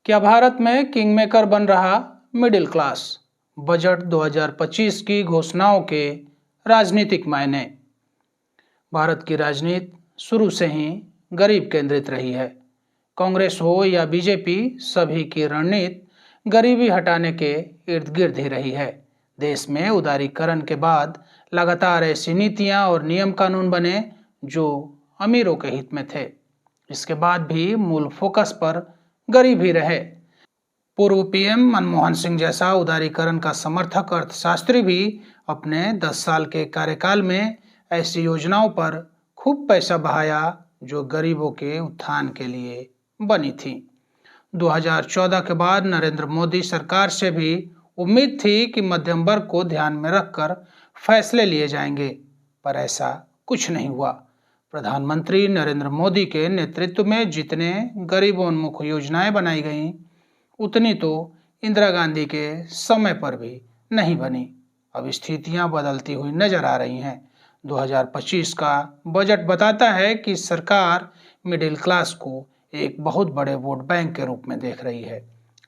क्या भारत में king maker बन रहा मिडिल क्लास? बजट 2025 की घोषणाओं के राजनीतिक मायने। भारत की राजनीति शुरू से ही गरीब केंद्रित रही है। कांग्रेस हो या बीजेपी, सभी की रणनीति गरीबी हटाने के इर्द गिर्द ही रही है। देश में उदारीकरण के बाद लगातार ऐसी नीतियां और नियम कानून बने जो अमीरों के हित में थे। इसके बाद भी मूल फोकस पर गरीब ही रहे। पूर्व पीएम मनमोहन सिंह जैसा उदारीकरण का समर्थक अर्थशास्त्री भी अपने 10 साल के कार्यकाल में ऐसी योजनाओं पर खूब पैसा बहाया जो गरीबों के उत्थान के लिए बनी थी। 2014 के बाद नरेंद्र मोदी सरकार से भी उम्मीद थी कि मध्यम वर्ग को ध्यान में रखकर फैसले लिए जाएंगे, पर ऐसा कुछ नहीं हुआ। प्रधानमंत्री नरेंद्र मोदी के नेतृत्व में जितने गरीबोन्मुख योजनाएं बनाई गईं, उतनी तो इंदिरा गांधी के समय पर भी नहीं बनी। अब स्थितियां बदलती हुई नजर आ रही हैं। 2025 का बजट बताता है कि सरकार मिडिल क्लास को एक बहुत बड़े वोट बैंक के रूप में देख रही है।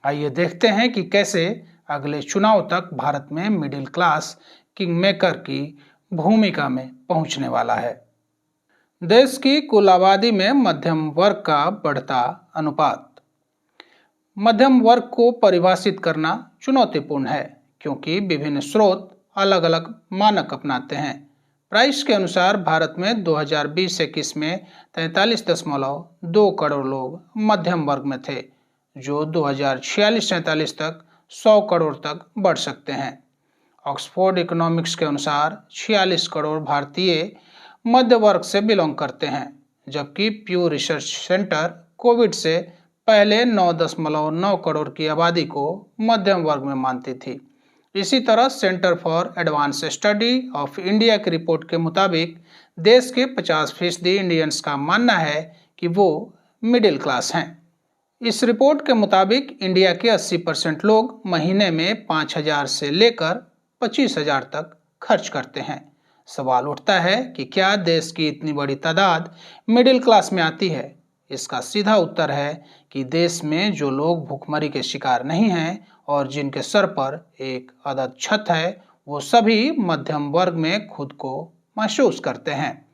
आइए देखते हैं कि कैसे अगले चुनाव तक भारत में मिडिल क्लास किंग मेकर की भूमिका में पहुंचने वाला है। देश की कुल आबादी में मध्यम वर्ग का बढ़ता अनुपात। मध्यम वर्ग को परिभाषित करना चुनौतीपूर्ण है क्योंकि विभिन्न स्रोत अलग अलग मानक अपनाते हैं। प्राइस के अनुसार भारत में 2020-21 में 43.2 करोड़ लोग मध्यम वर्ग में थे, जो 2046-47 तक 100 करोड़ तक बढ़ सकते हैं। ऑक्सफोर्ड इकोनॉमिक्स के अनुसार 46 करोड़ भारतीय मध्य वर्ग से बिलोंग करते हैं, जबकि प्यू रिसर्च सेंटर कोविड से पहले 9.9 करोड़ की आबादी को मध्यम वर्ग में मानती थी। इसी तरह centre for advance study of India की रिपोर्ट के मुताबिक देश के 50% इंडियंस का मानना है कि वो मिडिल क्लास हैं। इस रिपोर्ट के मुताबिक इंडिया के 80% लोग महीने में 5,000 से लेकर 25,000 तक खर्च करते हैं। सवाल उठता है कि क्या देश की इतनी बड़ी तादाद मिडिल क्लास में आती है? इसका सीधा उत्तर है कि देश में जो लोग भूखमरी के शिकार नहीं हैं और जिनके सर पर एक अदद छत है, वो सभी मध्यम वर्ग में खुद को महसूस करते हैं।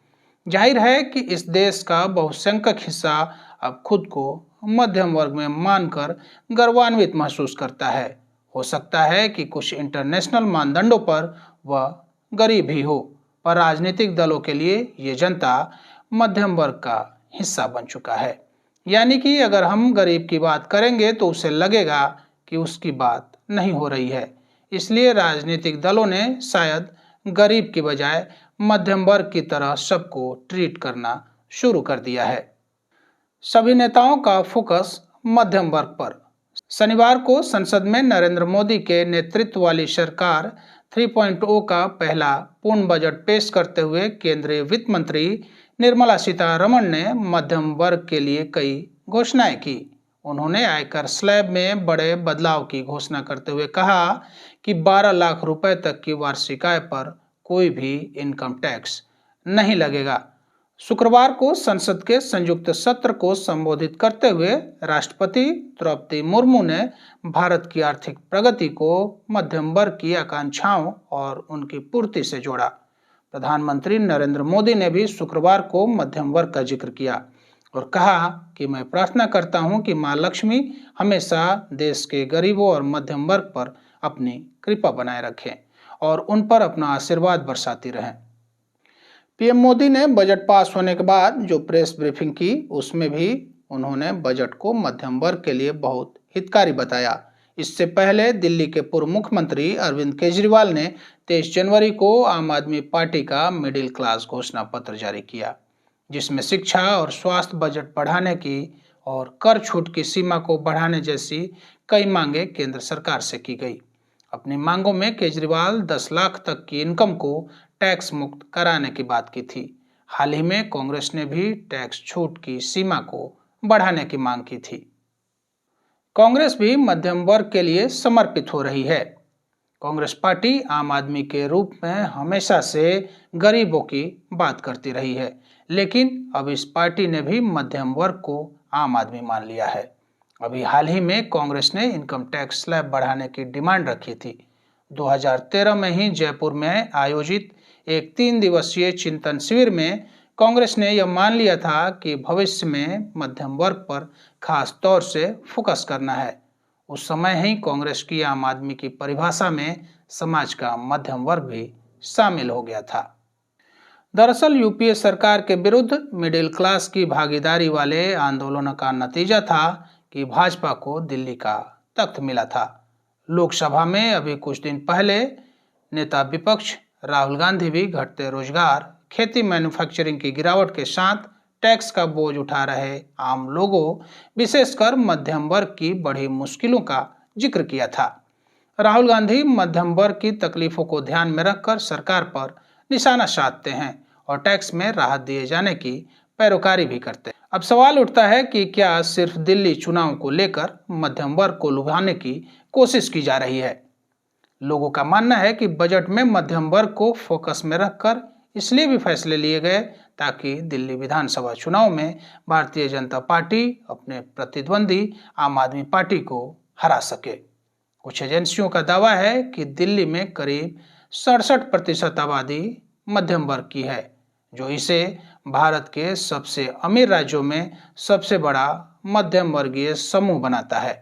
जाहिर है कि इस देश का बहुसंख्यक हिस्सा अब खुद को मध्यम वर्ग में मानकर गर्वान्वित महसूस करता है। हो सकता है कि कुछ इंटरनेशनल मानदंडों पर वह गरीब ही हो, पर राजनीतिक दलों के लिए ये जनता मध्यम वर्ग का हिस्सा बन चुका है। यानी कि अगर हम गरीब की बात करेंगे तो उसे लगेगा कि उसकी बात नहीं हो रही है। इसलिए राजनीतिक दलों ने शायद गरीब की बजाय मध्यम वर्ग की तरह सबको ट्रीट करना शुरू कर दिया है। सभी नेताओं का फोकस मध्यम वर्ग पर। शनिवार को संसद में नरेंद्र मोदी के नेतृत्व वाली सरकार 3.0 का पहला पूर्ण बजट पेश करते हुए केंद्रीय वित्त मंत्री निर्मला सीतारमण ने मध्यम वर्ग के लिए कई घोषणाएं की। उन्होंने आयकर स्लैब में बड़े बदलाव की घोषणा करते हुए कहा कि 12 लाख रुपए तक की वार्षिक आय पर कोई भी इनकम टैक्स नहीं लगेगा। शुक्रवार को संसद के संयुक्त सत्र को संबोधित करते हुए राष्ट्रपति द्रौपदी मुर्मू ने भारत की आर्थिक प्रगति को मध्यम वर्ग की आकांक्षाओं और उनकी पूर्ति से जोड़ा। प्रधानमंत्री नरेंद्र मोदी ने भी शुक्रवार को मध्यम वर्ग का जिक्र किया और कहा कि मैं प्रार्थना करता हूं कि मां लक्ष्मी हमेशा देश के गरीबों और मध्यम वर्ग पर अपनी कृपा बनाए रखें और उन पर अपना आशीर्वाद बरसाती रहें। पीएम मोदी ने बजट पास होने के बाद जो प्रेस ब्रीफिंग की, उसमें भी उन्होंने बजट को मध्यम वर्ग के लिए बहुत हितकारी बताया। इससे पहले दिल्ली के पूर्व मुख्यमंत्री अरविंद केजरीवाल ने 23 जनवरी को आम आदमी पार्टी का मिडिल क्लास घोषणा पत्र जारी किया, जिसमें शिक्षा और स्वास्थ्य बजट बढ़ाने की और कर छूट की सीमा को बढ़ाने जैसी कई मांगे केंद्र सरकार से की गई। अपनी मांगों में केजरीवाल 10 लाख तक की इनकम को टैक्स मुक्त कराने की बात की थी। हाल ही में कांग्रेस ने भी टैक्स छूट की सीमा को बढ़ाने की मांग की थी। कांग्रेस भी मध्यम वर्ग के लिए समर्पित हो रही है। कांग्रेस पार्टी आम आदमी के रूप में हमेशा से गरीबों की बात करती रही है, लेकिन अब इस पार्टी ने भी मध्यम वर्ग को आम आदमी मान लिया है। अभी हाल ही में कांग्रेस ने इनकम टैक्स स्लैब बढ़ाने की डिमांड रखी थी। 2013 में ही जयपुर में आयोजित एक 3 दिवसीय चिंतन शिविर में कांग्रेस ने यह मान लिया था कि भविष्य में मध्यम वर्ग पर खास तौर से फोकस करना है। उस समय ही कांग्रेस की आम आदमी की परिभाषा में समाज का मध्यम वर्ग भी शामिल हो गया था। दरअसल यूपीए सरकार के विरुद्ध मिडिल क्लास की भागीदारी वाले आंदोलन का नतीजा था कि भाजपा को दिल्ली का तख्त मिला था। लोकसभा में अभी कुछ दिन पहले नेता विपक्ष राहुल गांधी भी घटते रोजगार, खेती, मैन्युफैक्चरिंग की गिरावट के साथ टैक्स का बोझ उठा रहे आम लोगों, विशेषकर मध्यम वर्ग की बढ़ी मुश्किलों का जिक्र किया था। राहुल गांधी मध्यम वर्ग की तकलीफों को ध्यान में रखकर सरकार पर निशाना साधते हैं और टैक्स में राहत दिए जाने की पैरोकारी भी करते हैं। अब सवाल उठता है कि क्या सिर्फ दिल्ली चुनाव को लेकर मध्यम वर्ग को लुभाने की कोशिश की जा रही है। लोगों का मानना है कि बजट में मध्यम वर्ग को फोकस में रखकर इसलिए भी फैसले लिए गए ताकि दिल्ली विधानसभा चुनाव में भारतीय जनता पार्टी अपने प्रतिद्वंदी आम आदमी पार्टी को हरा सके। कुछ एजेंसियों का दावा है कि दिल्ली में करीब 67% आबादी मध्यम वर्ग की है, जो इसे भारत के सबसे अमीर राज्यों में सबसे बड़ा मध्यम वर्गीय समूह बनाता है।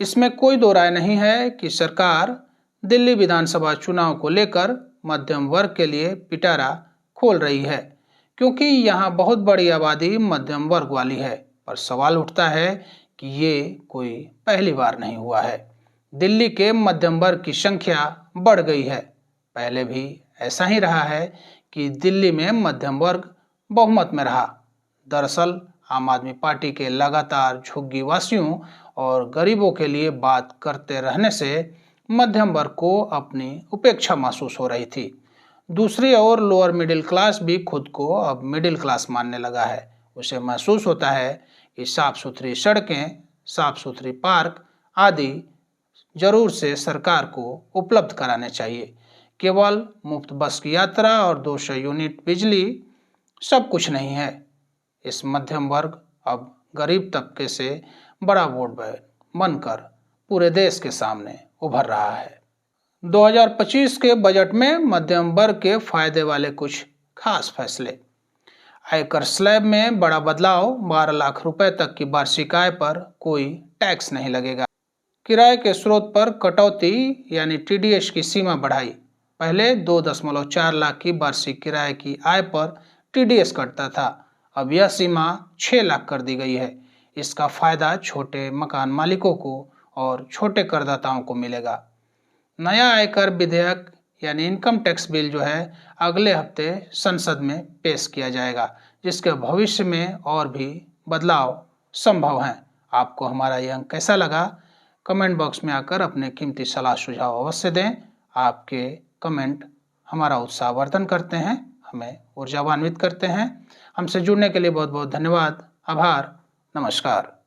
इसमें कोई दो राय नहीं है कि सरकार दिल्ली विधानसभा चुनाव को लेकर मध्यम वर्ग के लिए पिटारा खोल रही है, क्योंकि यहाँ बहुत बड़ी आबादी मध्यम वर्ग वाली है। पर सवाल उठता है कि ये कोई पहली बार नहीं हुआ है। दिल्ली के मध्यम वर्ग की संख्या बढ़ गई है। पहले भी ऐसा ही रहा है कि दिल्ली में मध्यम वर्ग बहुमत में रहा। दरअसल आम आदमी पार्टी के लगातार झुग्गी वासियों और गरीबों के लिए बात करते रहने से मध्यम वर्ग को अपनी उपेक्षा महसूस हो रही थी। दूसरी ओर लोअर मिडिल क्लास भी खुद को अब मिडिल क्लास मानने लगा है। उसे महसूस होता है कि साफ सुथरी सड़कें, साफ सुथरी पार्क आदि जरूर से सरकार को उपलब्ध कराने चाहिए। केवल मुफ्त बस की यात्रा और 200 यूनिट बिजली सब कुछ नहीं है। इस मध्यम वर्ग अब गरीब तबके से बड़ा वोट बैंक बनकर पूरे देश के सामने उभर रहा है। 2025 के बजट में मध्यम वर्ग के फायदे वाले कुछ खास फैसले। आयकर स्लैब में बड़ा बदलाव, 12 लाख रुपए तक की वार्षिक आय पर कोई टैक्स नहीं लगेगा। किराए के स्रोत पर कटौती यानी टीडीएस की सीमा बढ़ाई। पहले 2.4 लाख की वार्षिक किराए की आय पर टीडीएस कटता था, अब यह सीमा 6 लाख कर दी गई है। इसका फायदा छोटे मकान मालिकों को और छोटे करदाताओं को मिलेगा। नया आयकर विधेयक यानी इनकम टैक्स बिल जो है अगले हफ्ते संसद में पेश किया जाएगा, जिसके भविष्य में और भी बदलाव संभव हैं। आपको हमारा यह अंक कैसा लगा, कमेंट बॉक्स में आकर अपने कीमती सलाह सुझाव अवश्य दें। आपके कमेंट हमारा उत्साहवर्धन करते हैं, हमें ऊर्जान्वित करते हैं। हमसे जुड़ने के लिए बहुत बहुत धन्यवाद। आभार। नमस्कार।